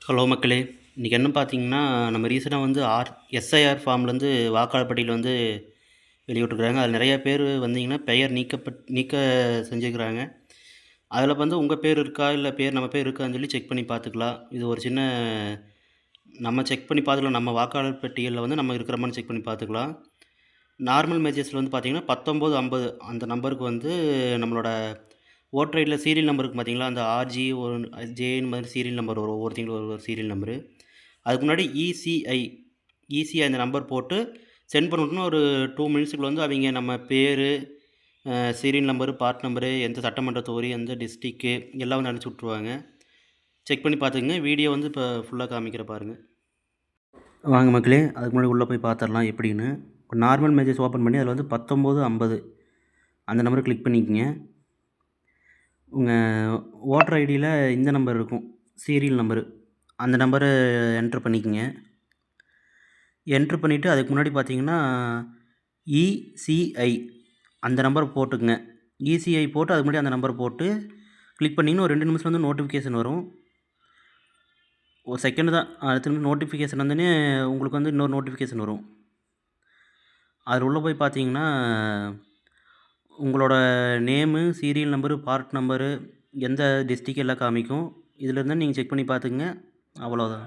Hello மக்களே! இன்றைக்கி என்ன பார்த்தீங்கன்னா, நம்ம ரீசென்ட்டா வந்து எஸ்ஐஆர் ஃபார்ம்லேருந்து வாக்காளர் பட்டியல் வந்து வெளியிட்ருக்காங்க. அதில நெறைய பேர் வந்தீங்கன்னா, பெயர் நீக்க செஞ்சுருக்கிறாங்க. அதில வந்து உங்க பேர் இருக்கா? இல்ல நம்ம பேர் இருக்கான்னு சொல்லி செக் பண்ணி பார்த்துக்கலாம். இது ஒரு சின்ன நம்ம செக் பண்ணி பார்த்துக்கலாம். நம்ம வாக்காளர் பட்டியல்ல வந்து நம்ம இருக்கிறோமான்னு செக் பண்ணி பார்த்துக்கலாம். நார்மல் மேஜஸ்ல வந்து பார்த்தீங்கன்னா, 1950 அந்த நம்பருக்கு வந்து நம்மளோட ஓட்டர் ஐடில சீரியல் நம்பர் இருக்கும் பார்த்தீங்களா? அந்த ஆர்ஜி ஒரு ஜேன்னு மாதிரி சீரியல் நம்பர் வரும். ஒவ்வொருத்தங்களுக்கும் ஒரு சீரியல் நம்பரு. அதுக்கு முன்னாடி இசிஐ அந்த நம்பர் போட்டு சென்ட் பண்ணிவிட்டோம்னா ஒரு 2 மினிட்ஸுக்குள்ள வந்து அவைங்க நம்ம பேரு, சீரியல் நம்பரு, பார்ட் நம்பரு, எந்த சட்டமன்ற தொகுதி, எந்த டிஸ்ட்ரிக்ட்டு எல்லாம் வந்து அனுப்பிச்சு விட்ருவாங்க. செக் பண்ணி பார்த்துக்கங்க. வீடியோ வந்து இப்போ ஃபுல்லா காமிக்கிறேன் பாருங்க. வாங்க மக்களே! அதுக்கு முன்னாடி உள்ளே போய் பார்த்துரலாம் எப்படின்னு. நார்மல் மெசேஜ் ஓப்பன் பண்ணி அதில வந்து 1950 அந்த நம்பர கிளிக் பண்ணிக்கங்க. உங்கள் ஓட்டர் ஐடியில இந்த நம்பர் இருக்கும். Serial number. அந்த நம்பர என்ட்ரு பண்ணிக்கங்க. என்ட்ரு பண்ணிவிட்டு அதுக்கு முன்னாடி பார்த்தீங்கன்னா, இசிஐ அந்த நம்பர போட்டுக்கங்க. இசிஐ போட்டு அதுக்கு முன்னாடி அந்த நம்பர போட்டு கிளிக் பண்ணிங்கன்னா, ஒரு 2 நிமிஷம் வந்து நோட்டிஃபிகேஷன் வரும். ஒரு செகண்ட் தான். அடுத்து நோட்டிஃபிகேஷன் வந்தோனே உங்களுக்கு வந்து இன்னொரு நோட்டிஃபிகேஷன் வரும். அதில உள்ள போய் பார்த்தீங்கன்னா, உங்களோட name, serial number, part number, எந்த டிஸ்ட்ரிக்ட் எல்லாம் காமிக்கும். இதில இருந்தா நீங்க செக் பண்ணி பார்த்துக்கங்க. அவ்வளோதான்.